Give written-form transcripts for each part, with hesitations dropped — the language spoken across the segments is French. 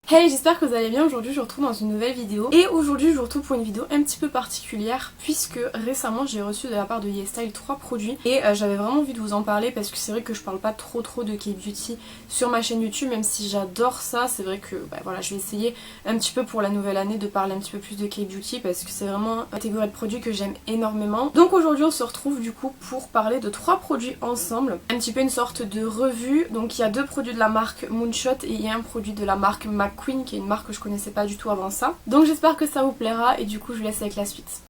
Hey, j'espère que vous allez bien. Aujourd'hui je vous retrouve dans une nouvelle vidéo et aujourd'hui je vous retrouve pour une vidéo un petit peu particulière puisque récemment j'ai reçu de la part de YesStyle 3 produits et j'avais vraiment envie de vous en parler parce que c'est vrai que je parle pas trop de K-beauty sur ma chaîne YouTube, même si j'adore ça. C'est vrai que voilà, je vais essayer un petit peu pour la nouvelle année de parler un petit peu plus de K-beauty parce que c'est vraiment une catégorie de produits que j'aime énormément. Donc aujourd'hui on se retrouve du coup pour parler de 3 produits ensemble, un petit peu une sorte de revue. Donc il y a 2 produits de la marque Moonshot et il y a un produit de la marque McQueen qui est une marque que je connaissais pas du tout avant ça. Donc j'espère que ça vous plaira et du coup je vous laisse avec la suite.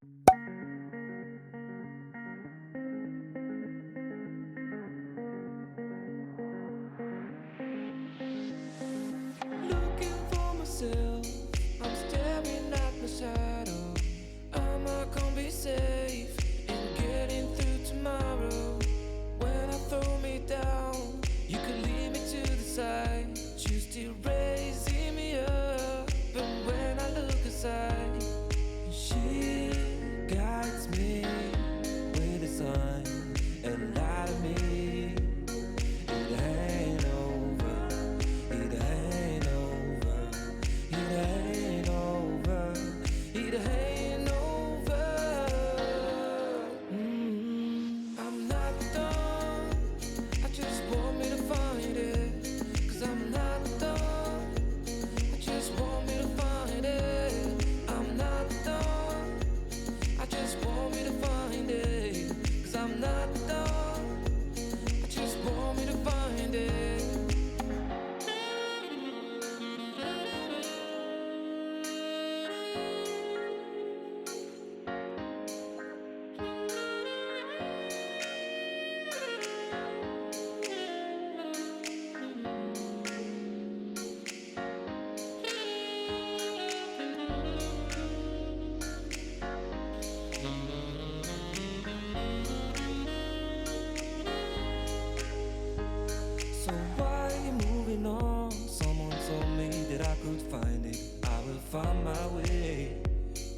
So why are you moving on? Someone told me that I could find it. I will find my way.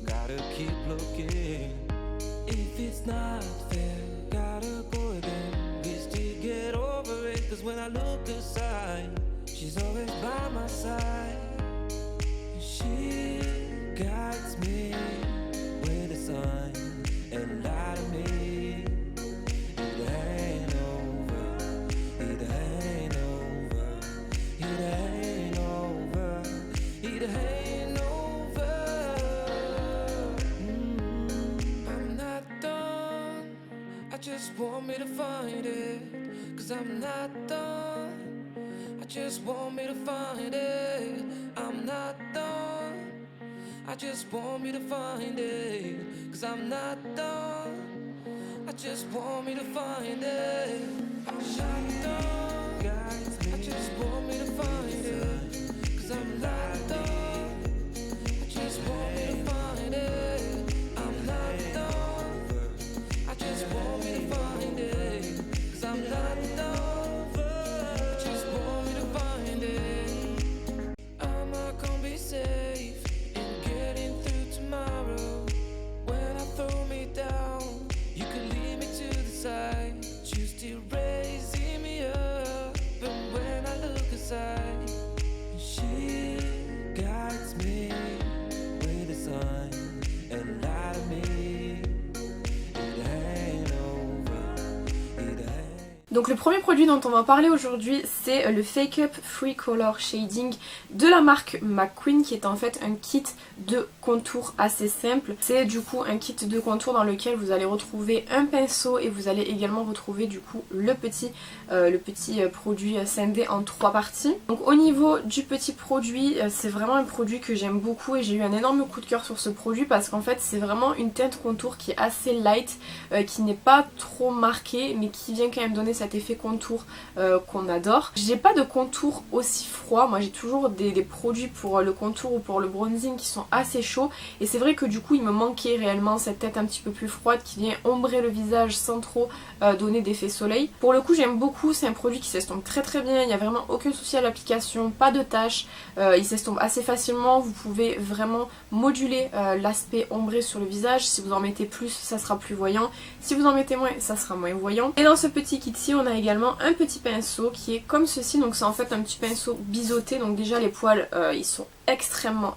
Gotta keep looking. If it's not fair, gotta go again. We still get over it. Cause when I look aside, she's always by my side. She guides me with a sign and lie to me. Just want me to find it, cause I'm not done. I just want me to find it. I'm not done. I just want me to find it, cause I'm not done. I just want me to find it. I'm not done. I just want me to find it, cause I'm not done. I just want me to find it. I'm not done. I just want me to find it, cause I'm not over. I just want me to find it. I'm not gonna be safe in getting through tomorrow. When I throw me down, you can lead me to the side. You still raising me up, but when I look aside, she guides me with a sign and lie to me. Donc le premier produit dont on va parler aujourd'hui, c'est le Fake Up Free Color Shading de la marque McQueen, qui est en fait un kit de contour assez simple. C'est du coup un kit de contour dans lequel vous allez retrouver un pinceau et vous allez également retrouver du coup le petit produit scindé en 3 parties. Donc au niveau du petit produit, c'est vraiment un produit que j'aime beaucoup et j'ai eu un énorme coup de cœur sur ce produit parce qu'en fait c'est vraiment une teinte contour qui est assez light, qui n'est pas trop marquée mais qui vient quand même donner cet effet contour qu'on adore. J'ai pas de contour aussi froid, moi j'ai toujours des produits pour le contour ou pour le bronzing qui sont assez chauds et c'est vrai que du coup il me manquait réellement cette tête un petit peu plus froide qui vient ombrer le visage sans trop donner d'effet soleil. Pour le coup j'aime beaucoup, c'est un produit qui s'estompe très bien, il n'y a vraiment aucun souci à l'application, pas de taches, il s'estompe assez facilement, vous pouvez vraiment moduler l'aspect ombré sur le visage, si vous en mettez plus ça sera plus voyant, si vous en mettez moins ça sera moins voyant. Et dans ce petit kit ci Ici on a également un petit pinceau qui est comme ceci, donc c'est en fait un petit pinceau biseauté, donc déjà les poils ils sont extrêmement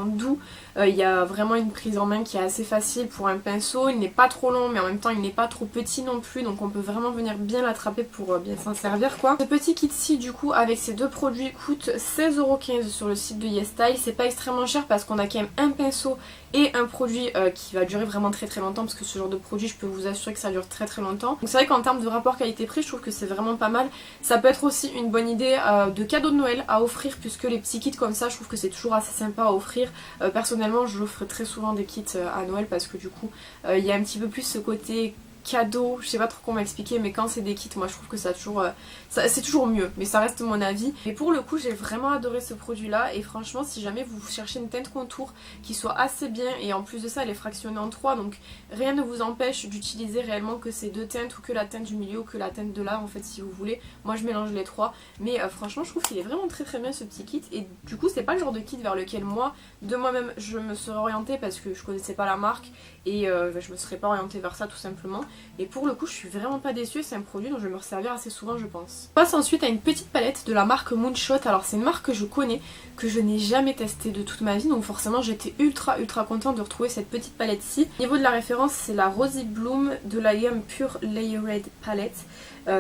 doux. Il y a vraiment une prise en main qui est assez facile pour un pinceau, il n'est pas trop long mais en même temps il n'est pas trop petit non plus, donc on peut vraiment venir bien l'attraper pour bien s'en servir quoi. Ce petit kit-ci du coup avec ces deux produits coûte 16,15€ sur le site de YesStyle. C'est pas extrêmement cher parce qu'on a quand même un pinceau et un produit qui va durer vraiment très longtemps, parce que ce genre de produit je peux vous assurer que ça dure très longtemps. Donc c'est vrai qu'en termes de rapport qualité-prix je trouve que c'est vraiment pas mal. Ça peut être aussi une bonne idée de cadeau de Noël à offrir, puisque les petits kits comme ça je trouve que c'est toujours assez sympa à offrir. Personnellement j'offre très souvent des kits à Noël parce que du coup il y a un petit peu plus ce côté cadeau, je sais pas trop comment expliquer, mais quand c'est des kits moi je trouve que ça toujours c'est toujours mieux, mais ça reste mon avis. Et pour le coup j'ai vraiment adoré ce produit là, et franchement si jamais vous cherchez une teinte contour qui soit assez bien, et en plus de ça elle est fractionnée en 3, donc rien ne vous empêche d'utiliser réellement que ces deux teintes, ou que la teinte du milieu ou que la teinte de là en fait si vous voulez. Moi je mélange les trois, mais franchement je trouve qu'il est vraiment très bien ce petit kit, et du coup c'est pas le genre de kit vers lequel moi de moi-même je me serais orientée parce que je connaissais pas la marque, et je me serais pas orientée vers ça tout simplement. Et pour le coup je suis vraiment pas déçue, c'est un produit dont je vais me resservir assez souvent je pense. On passe ensuite à une petite palette de la marque Moonshot. Alors c'est une marque que je connais, que je n'ai jamais testée de toute ma vie, donc forcément j'étais ultra contente de retrouver cette petite palette ci. Au niveau de la référence c'est la Rosy Bloom de la gamme Pure Layered Palette.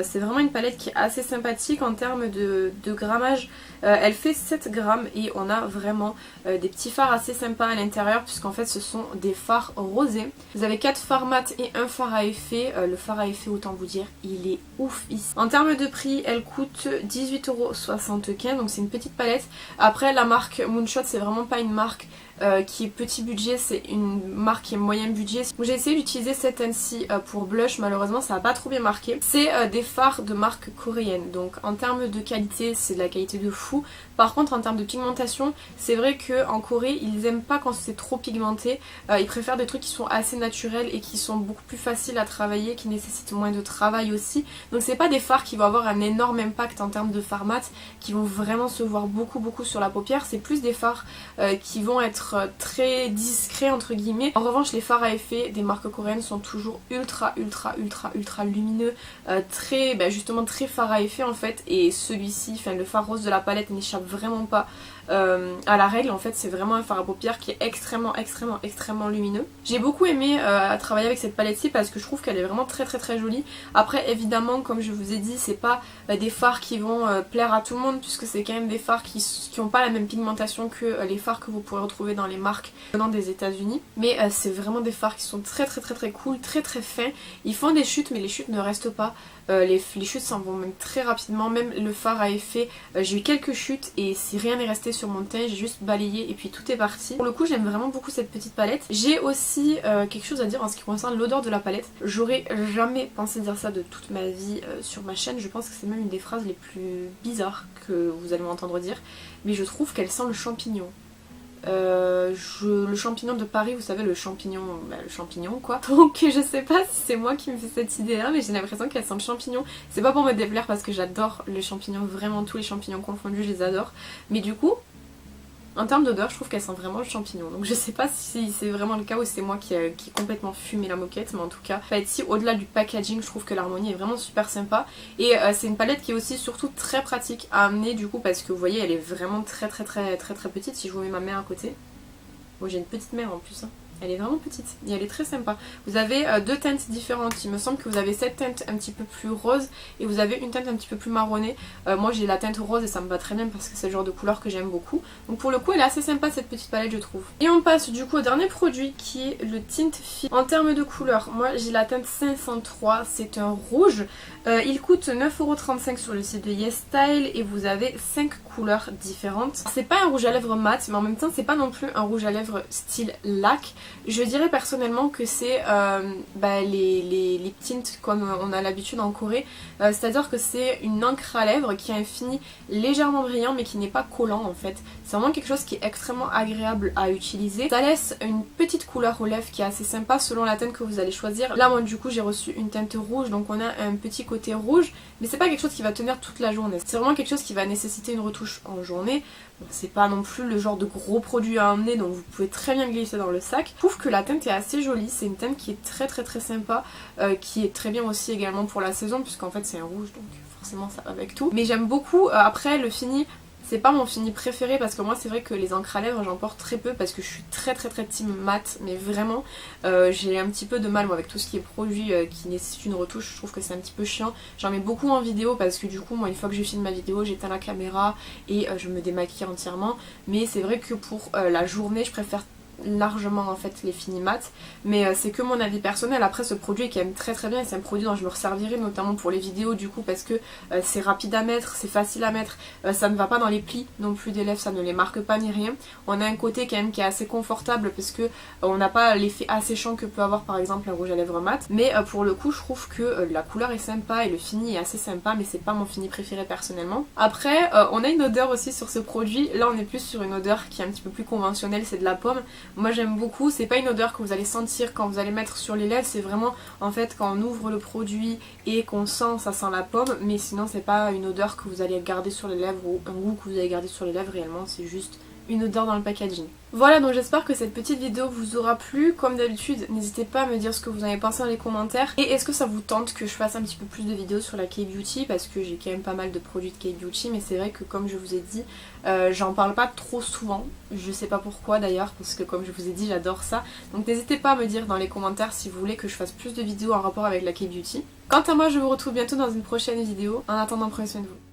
C'est vraiment une palette qui est assez sympathique en termes de grammage. Elle fait 7 grammes et on a vraiment des petits fards assez sympas à l'intérieur, puisqu'en fait ce sont des fards rosés. Vous avez 4 fards mat et un fard à effet. Le fard à effet, autant vous dire, il est ouf ici. En termes de prix, elle coûte 18,75€, donc c'est une petite palette. Après la marque Moonshot c'est vraiment pas une marque qui est petit budget, c'est une marque qui est moyen budget. J'ai essayé d'utiliser cette teinte-ci pour blush, malheureusement ça n'a pas trop bien marqué. C'est des fards de marque coréenne, donc en termes de qualité c'est de la qualité de fou. Par contre en termes de pigmentation, c'est vrai qu'en Corée ils aiment pas quand c'est trop pigmenté, ils préfèrent des trucs qui sont assez naturels et qui sont beaucoup plus faciles à travailler, qui nécessitent moins de travail aussi. Donc c'est pas des fards qui vont avoir un énorme impact en termes de fard mat, qui vont vraiment se voir beaucoup sur la paupière. C'est plus des fards qui vont être très discrets entre guillemets. En revanche les fards à effet des marques coréennes sont toujours ultra lumineux, justement très fard à effet en fait, et celui-ci, enfin le fard rose de la palette n'échappe vraiment pas à la règle. En fait c'est vraiment un fard à paupières qui est extrêmement lumineux. J'ai beaucoup aimé travailler avec cette palette ci parce que je trouve qu'elle est vraiment très jolie. Après évidemment comme je vous ai dit c'est pas des fards qui vont plaire à tout le monde, puisque c'est quand même des fards qui n'ont pas la même pigmentation que les fards que vous pourrez retrouver dans les marques venant des États-Unis, mais c'est vraiment des fards qui sont très cool, très fins. Ils font des chutes mais les chutes ne restent pas. Les chutes s'en vont même très rapidement. Même le fard à effet, j'ai eu quelques chutes et si rien n'est resté sur mon teint, j'ai juste balayé et puis tout est parti. Pour le coup j'aime vraiment beaucoup cette petite palette. J'ai aussi quelque chose à dire en ce qui concerne l'odeur de la palette. J'aurais jamais pensé dire ça de toute ma vie sur ma chaîne. Je pense que c'est même une des phrases les plus bizarres que vous allez m'entendre dire, mais je trouve qu'elle sent le champignon. Le champignon de Paris, vous savez, le champignon quoi. Donc je sais pas si c'est moi qui me fais cette idée là, mais j'ai l'impression qu'elle sent le champignon. C'est pas pour me déplaire parce que j'adore les champignons, vraiment tous les champignons confondus je les adore, mais du coup en termes d'odeur je trouve qu'elle sent vraiment le champignon. Donc je sais pas si c'est vraiment le cas ou c'est moi qui ai complètement fumé la moquette, mais en tout cas ici au-delà du packaging je trouve que l'harmonie est vraiment super sympa. Et c'est une palette qui est aussi surtout très pratique à amener du coup, parce que vous voyez elle est vraiment très petite. Si je vous mets ma main à côté, bon j'ai une petite main en plus hein. Elle est vraiment petite et elle est très sympa. Vous avez deux teintes différentes. Il me semble que vous avez cette teinte un petit peu plus rose et vous avez une teinte un petit peu plus marronnée. Moi j'ai la teinte rose et ça me va très bien parce que c'est le genre de couleur que j'aime beaucoup. Donc pour le coup elle est assez sympa cette petite palette je trouve. Et on passe du coup au dernier produit qui est le Tint Fit. En termes de couleur, moi j'ai la teinte 503, c'est un rouge. Il coûte 9,35€ sur le site de YesStyle et vous avez 5 couleurs différentes. C'est pas un rouge à lèvres mat, mais en même temps c'est pas non plus un rouge à lèvres style lac. Je dirais personnellement que c'est les lip tints comme on a l'habitude en Corée, c'est-à-dire que c'est une encre à lèvres qui a un fini légèrement brillant mais qui n'est pas collant en fait. C'est vraiment quelque chose qui est extrêmement agréable à utiliser. Ça laisse une petite couleur aux lèvres qui est assez sympa selon la teinte que vous allez choisir. Là moi du coup j'ai reçu une teinte rouge, donc on a un petit côté rouge, mais c'est pas quelque chose qui va tenir toute la journée. C'est vraiment quelque chose qui va nécessiter une retouche en journée. Bon, c'est pas non plus le genre de gros produit à emmener, donc vous pouvez très bien glisser dans le sac. trouve que la teinte est assez jolie, c'est une teinte qui est très sympa, qui est très bien aussi également pour la saison puisqu'en fait c'est un rouge donc forcément ça va avec tout. Mais j'aime beaucoup, après le fini, c'est pas mon fini préféré parce que moi c'est vrai que les encres à lèvres j'en porte très peu parce que je suis très team mat, mais vraiment j'ai un petit peu de mal moi, avec tout ce qui est produit qui nécessite une retouche, je trouve que c'est un petit peu chiant. J'en mets beaucoup en vidéo parce que du coup moi une fois que je filme ma vidéo j'éteins la caméra et je me démaquille entièrement, mais c'est vrai que pour la journée je préfère largement en fait les finis mat, mais c'est que mon avis personnel. Après ce produit est quand même très bien et c'est un produit dont je me resservirai notamment pour les vidéos du coup parce que c'est rapide à mettre, c'est facile à mettre, ça ne va pas dans les plis non plus des lèvres, ça ne les marque pas ni rien. On a un côté quand même qui est assez confortable parce que on n'a pas l'effet asséchant que peut avoir par exemple un rouge à lèvres mat, mais pour le coup je trouve que la couleur est sympa et le fini est assez sympa, mais c'est pas mon fini préféré personnellement. Après on a une odeur aussi sur ce produit, là on est plus sur une odeur qui est un petit peu plus conventionnelle, c'est de la pomme. Moi j'aime beaucoup, c'est pas une odeur que vous allez sentir quand vous allez mettre sur les lèvres, c'est vraiment en fait quand on ouvre le produit et qu'on sent, ça sent la pomme, mais sinon c'est pas une odeur que vous allez garder sur les lèvres ou un goût que vous allez garder sur les lèvres réellement, c'est juste une odeur dans le packaging. Voilà, donc j'espère que cette petite vidéo vous aura plu. Comme d'habitude, n'hésitez pas à me dire ce que vous en avez pensé dans les commentaires. Et est-ce que ça vous tente que je fasse un petit peu plus de vidéos sur la K-Beauty, parce que j'ai quand même pas mal de produits de K-Beauty, mais c'est vrai que comme je vous ai dit, j'en parle pas trop souvent. Je sais pas pourquoi d'ailleurs, parce que comme je vous ai dit, j'adore ça. Donc n'hésitez pas à me dire dans les commentaires si vous voulez que je fasse plus de vidéos en rapport avec la K-Beauty. Quant à moi, je vous retrouve bientôt dans une prochaine vidéo. En attendant, prenez soin de vous.